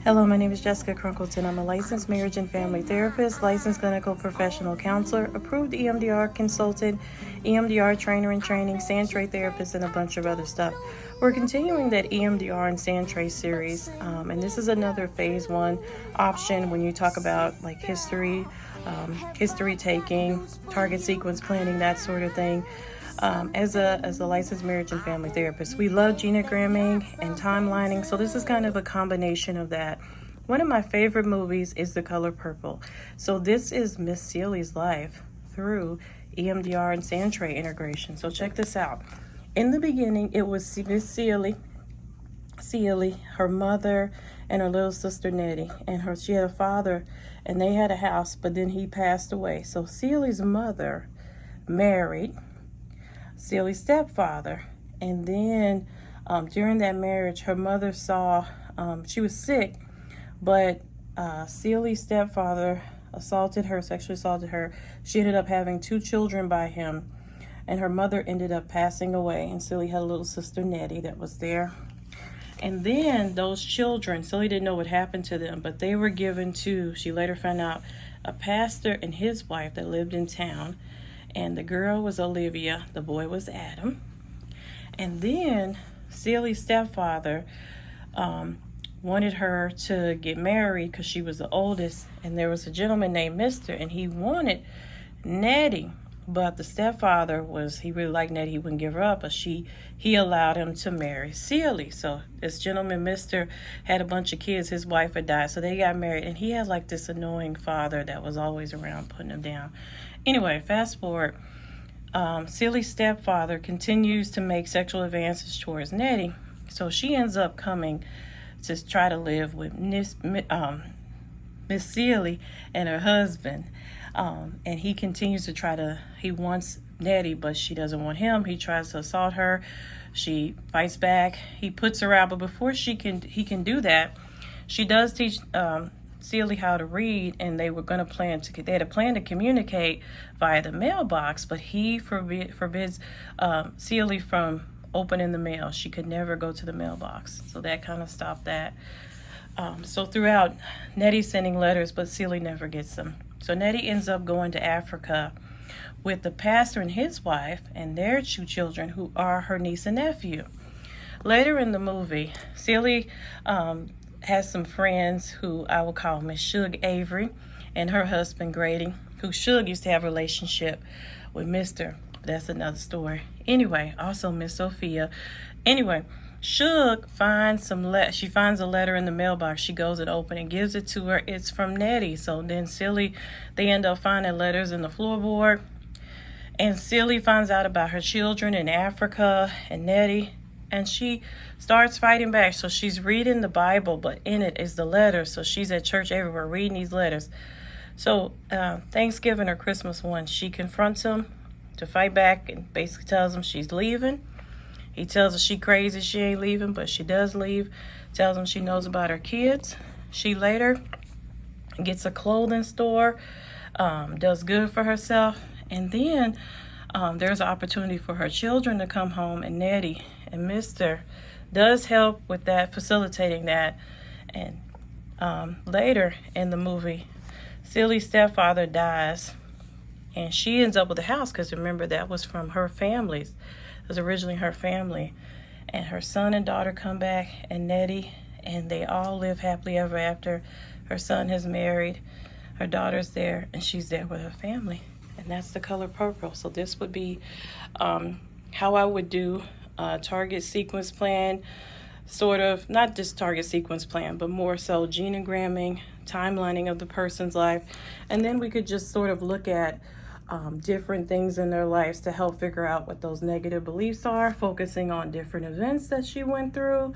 Hello, my name is Jessica Crunkleton. I'm a licensed marriage and family therapist, licensed clinical professional counselor, approved EMDR consultant, EMDR trainer in training, Sandtray therapist, and a bunch of other stuff. We're continuing that EMDR and Sandtray series, and this is another phase 1 option when you talk about like history taking, target sequence planning, that sort of thing. As a licensed marriage and family therapist, we love genogramming and timelining, so this is kind of a combination of that. One of my favorite movies is The Color Purple. So this is Miss Seely's life through EMDR and Sandtray integration. So check this out. In the beginning, it was Miss Seely, her mother, and her little sister Nettie, and she had a father, and they had a house, but then he passed away. So Seely's mother married Seely's stepfather, and then during that marriage, her mother saw she was sick, but Seely's stepfather sexually assaulted her. She ended up having 2 children by him, and her mother ended up passing away, and Seely had a little sister Nettie that was there. And then those children, Seely didn't know what happened to them, but they were given to, she later found out, a pastor and his wife that lived in town. And the girl was Olivia, the boy was Adam. And then Seely's stepfather wanted her to get married because she was the oldest. And there was a gentleman named Mr. and he wanted Nettie. But the stepfather he really liked Nettie, he wouldn't give her up, but he allowed him to marry Seely. So this gentleman, Mr., had a bunch of kids, his wife had died, so they got married, and he had like this annoying father that was always around putting him down. Anyway, fast forward, Seely's stepfather continues to make sexual advances towards Nettie, so she ends up coming to try to live with Miss Seely and her husband. And he continues to he wants Nettie, but she doesn't want him. He tries to assault her. She fights back. He puts her out, but before he can do that, she does teach Seely how to read, and they had a plan to communicate via the mailbox, but he forbids Seely from opening the mail. She could never go to the mailbox, so that kind of stopped that. So throughout, Nettie's sending letters, but Seely never gets them. So Nettie ends up going to Africa with the pastor and his wife and their 2 children, who are her niece and nephew. Later in the movie, Seely has some friends who I will call Miss Shug Avery and her husband Grady, who Shug used to have a relationship with Mr. That's another story. Anyway, also Miss Sophia. Anyway, Shug finds she finds a letter in the mailbox. She goes and opens and gives it to her. It's from Nettie. So then they end up finding letters in the floorboard. And Seely finds out about her children in Africa and Nettie. And she starts fighting back. So she's reading the Bible, but in it is the letters. So she's at church everywhere reading these letters. So Thanksgiving or Christmas one, she confronts him to fight back and basically tells him she's leaving. He tells her she crazy, she ain't leaving, but she does leave. Tells him she knows about her kids. She later gets a clothing store, does good for herself. And then there's an opportunity for her children to come home, and Nettie and Mr. does help with that, facilitating that. And later in the movie, Seely's stepfather dies, and she ends up with a house, because remember, that was from her family's. It was originally her family. And her son and daughter come back, and Nettie, and they all live happily ever after. Her son has married, her daughter's there, and she's there with her family. And that's The Color Purple. So this would be how I would do a target sequence plan, sort of, not just target sequence plan, but more so genogramming, timelining of the person's life. And then we could just sort of look at different things in their lives to help figure out what those negative beliefs are, focusing on different events that she went through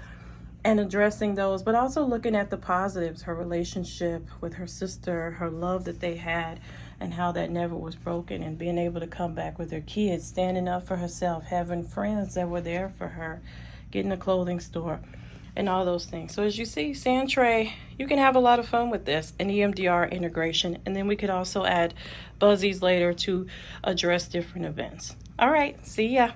and addressing those, but also looking at the positives, her relationship with her sister, her love that they had, and how that never was broken, and being able to come back with her kids, standing up for herself, having friends that were there for her, getting a clothing store, and all those things. So as you see, Sandtray, you can have a lot of fun with this, an EMDR integration, and then we could also add buzzies later to address different events. All right, see ya.